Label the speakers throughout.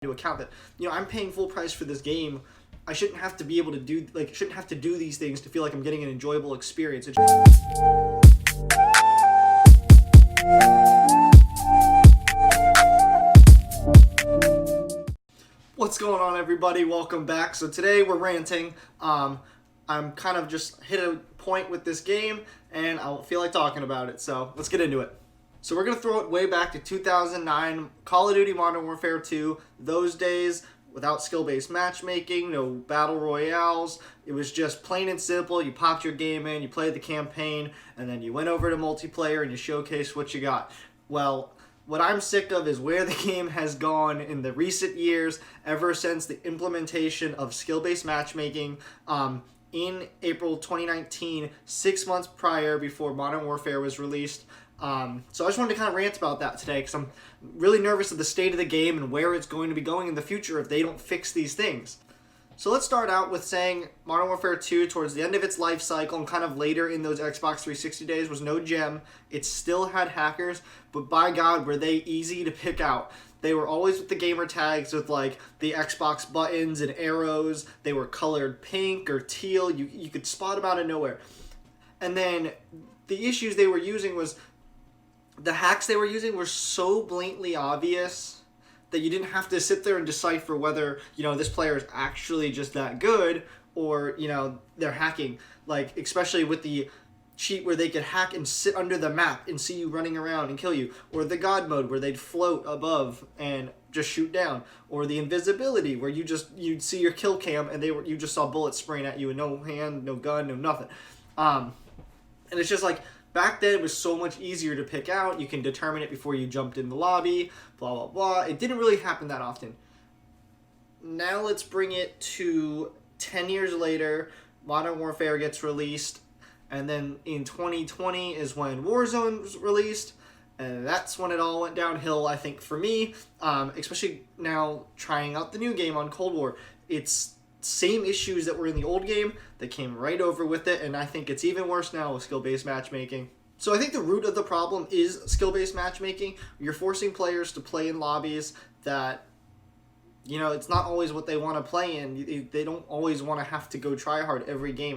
Speaker 1: into account that, I'm paying full price for this game. I shouldn't have to be able to do these things to feel like I'm getting an enjoyable experience. What's going on, everybody? Welcome back. So today we're ranting. I'm kind of just hit a point with this game and I feel like talking about it. So let's get into it. So we're going to throw it way back to 2009, Call of Duty Modern Warfare 2. Those days, without skill-based matchmaking, no battle royales. It was just plain and simple. You popped your game in, you played the campaign, and then you went over to multiplayer and you showcased what you got. Well, what I'm sick of is where the game has gone in the recent years, ever since the implementation of skill-based matchmaking in April 2019, 6 months prior before Modern Warfare was released. So I just wanted to kind of rant about that today because I'm really nervous of the state of the game and where it's going to be going in the future if they don't fix these things. So let's start out with saying Modern Warfare 2, towards the end of its life cycle and kind of later in those Xbox 360 days, was no gem. It still had hackers, but by God, were they easy to pick out. They were always with the gamer tags with like the Xbox buttons and arrows. They were colored pink or teal. You could spot them out of nowhere. And then the issues they were using was the hacks they were using were so blatantly obvious that you didn't have to sit there and decipher whether, this player is actually just that good or, they're hacking. Like, especially with the cheat where they could hack and sit under the map and see you running around and kill you. Or the God mode where they'd float above and just shoot down. Or the invisibility where you'd see your kill cam and you just saw bullets spraying at you and no hand, no gun, no nothing. And it's just like, back then, it was so much easier to pick out. You can determine it before you jumped in the lobby, blah, blah, blah. It didn't really happen that often. Now let's bring it to 10 years later. Modern Warfare gets released. And then in 2020 is when Warzone was released. And that's when it all went downhill, I think, for me. Especially now trying out the new game on Cold War. It's same issues that were in the old game, they came right over with it, and I think it's even worse now with skill-based matchmaking. So I think the root of the problem is skill-based matchmaking. You're forcing players to play in lobbies that, it's not always what they want to play in. They don't always want to have to go try hard every game.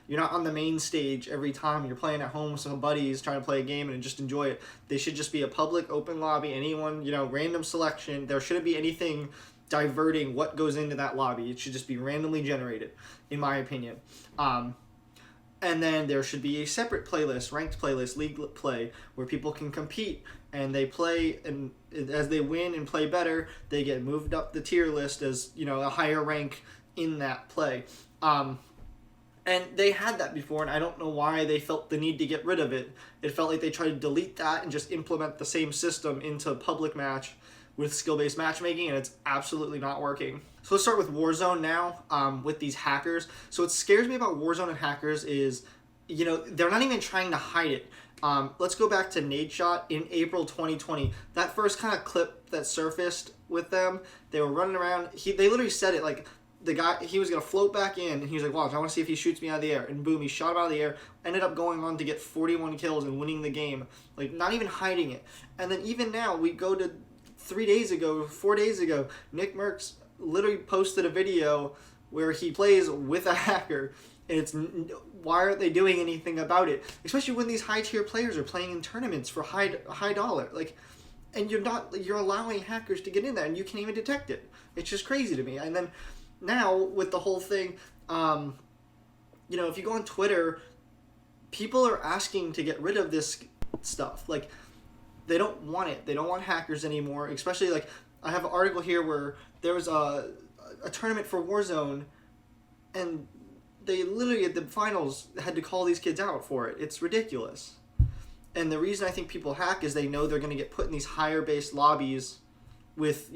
Speaker 1: You're not on the main stage every time. You're playing at home with some buddies trying to play a game and just enjoy it. They should just be a public, open lobby. Anyone, random selection. There shouldn't be anything diverting what goes into that lobby. It should just be randomly generated, in my opinion. And then there should be a separate playlist, ranked playlist, league play, where people can compete and they play, and as they win and play better, they get moved up the tier list as, a higher rank in that play. And they had that before, and I don't know why they felt the need to get rid of it. It felt like they tried to delete that and just implement the same system into a public match with skill-based matchmaking, and it's absolutely not working. So let's start with Warzone now, with these hackers. So what scares me about Warzone and hackers is, they're not even trying to hide it. Let's go back to Nadeshot in April 2020. That first kind of clip that surfaced with them, they were running around. They literally said it, like, the guy, he was going to float back in, and he was like, watch, I want to see if he shoots me out of the air. And boom, he shot him out of the air, ended up going on to get 41 kills and winning the game. Like, not even hiding it. And then even now, we go to 4 days ago, Nick Merckx literally posted a video where he plays with a hacker, and why aren't they doing anything about it? Especially when these high tier players are playing in tournaments for high dollar, and you're allowing hackers to get in there, and you can't even detect it. It's just crazy to me. And then now with the whole thing, if you go on Twitter, people are asking to get rid of this stuff. Like, they don't want it. They don't want hackers anymore. Especially, like, I have an article here where there was a tournament for Warzone, and they literally at the finals had to call these kids out for it. It's ridiculous. And the reason I think people hack is they know they're going to get put in these higher-based lobbies with,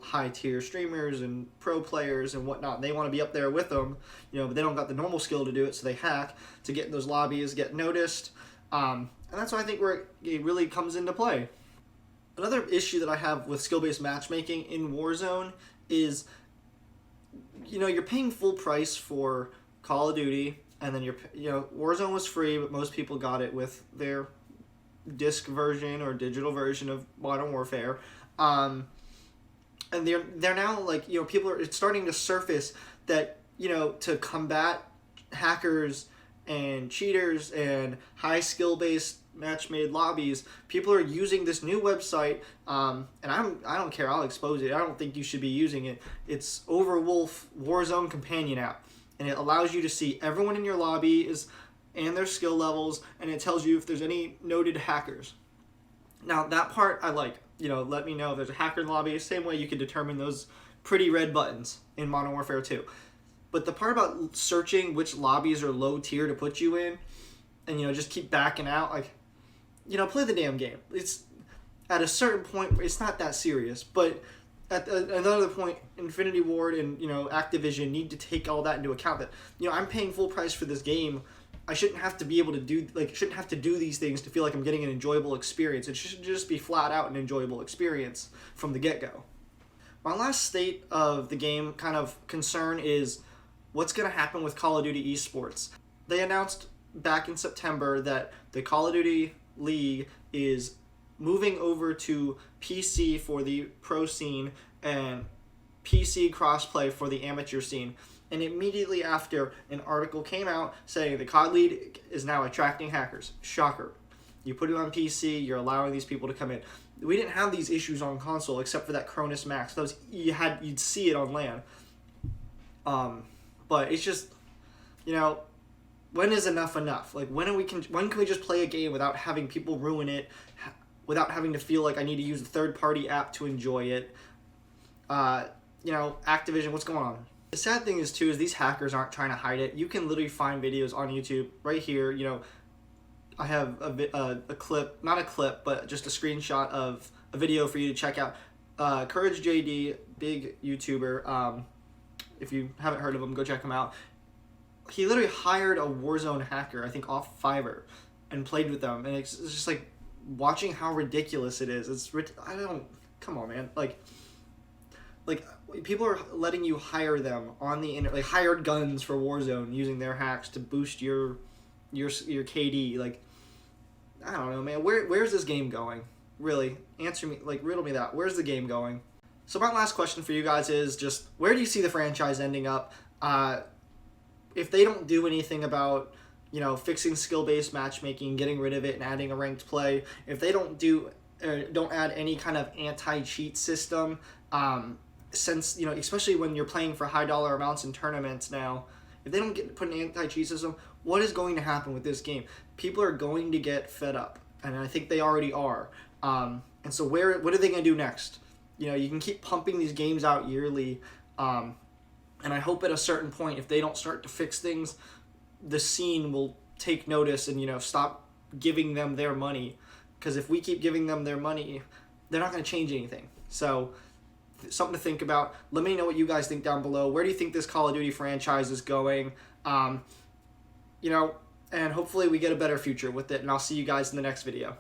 Speaker 1: high-tier streamers and pro players and whatnot. They want to be up there with them, but they don't got the normal skill to do it, so they hack to get in those lobbies, get noticed. And that's why I think where it really comes into play. Another issue that I have with skill-based matchmaking in Warzone is, you're paying full price for Call of Duty, and then Warzone was free, but most people got it with their disc version or digital version of Modern Warfare. and they're now like, you know, people are, it's starting to surface that, you know, to combat hackers and cheaters and high skill based match made lobbies, people are using this new website, and I don't care, I'll expose it. I don't think you should be using it. It's Overwolf Warzone companion app, and it allows you to see everyone in your lobby and their skill levels, and it tells you if there's any noted hackers. Now that part I like. You know, let me know if there's a hacker in the lobby. Same way you can determine those pretty red buttons in Modern Warfare 2. But the part about searching which lobbies are low tier to put you in, and, you know, just keep backing out, like, you know, play the damn game. It's at a certain point, it's not that serious. But at another point, Infinity Ward and, you know, Activision need to take all that into account. That, you know, I'm paying full price for this game. I shouldn't have to be able to shouldn't have to do these things to feel like I'm getting an enjoyable experience. It should just be flat out an enjoyable experience from the get-go. My last state of the game kind of concern is what's going to happen with Call of Duty esports. They announced back in September that the Call of Duty League is moving over to PC for the pro scene and PC crossplay for the amateur scene. And immediately after, an article came out saying the COD League is now attracting hackers. Shocker. You put it on PC, you're allowing these people to come in. We didn't have these issues on console except for that Cronus Max. Those you'd see it on LAN. But it's just, you know, when is enough enough? Like, when can we just play a game without having people ruin it, without having to feel like I need to use a third-party app to enjoy it? You know, Activision, what's going on? The sad thing is, too, is these hackers aren't trying to hide it. You can literally find videos on YouTube right here. You know, I have a clip, not a clip, but just a screenshot of a video for you to check out. Courage JD, big YouTuber. If you haven't heard of him, go check him out. He literally hired a Warzone hacker, I think off Fiverr, and played with them. And it's just like watching how ridiculous it is. Come on, man. Like people are letting you hire them on the internet, like hired guns for Warzone, using their hacks to boost your KD. Like, I don't know, man. Where's this game going? Really, answer me, like, riddle me that. Where's the game going? So my last question for you guys is just, where do you see the franchise ending up? If they don't do anything about, you know, fixing skill-based matchmaking, getting rid of it, and adding a ranked play, if they don't add any kind of anti-cheat system, since, you know, especially when you're playing for high dollar amounts in tournaments now, if they don't put an anti-cheat system, what is going to happen with this game? People are going to get fed up, and I think they already are. And so what are they going to do next? You know, you can keep pumping these games out yearly, and I hope at a certain point, if they don't start to fix things, the scene will take notice and, you know, stop giving them their money. Because if we keep giving them their money, they're not going to change anything. So, something to think about. Let me know what you guys think down below. Where do you think this Call of Duty franchise is going? You know, and hopefully we get a better future with it. And I'll see you guys in the next video.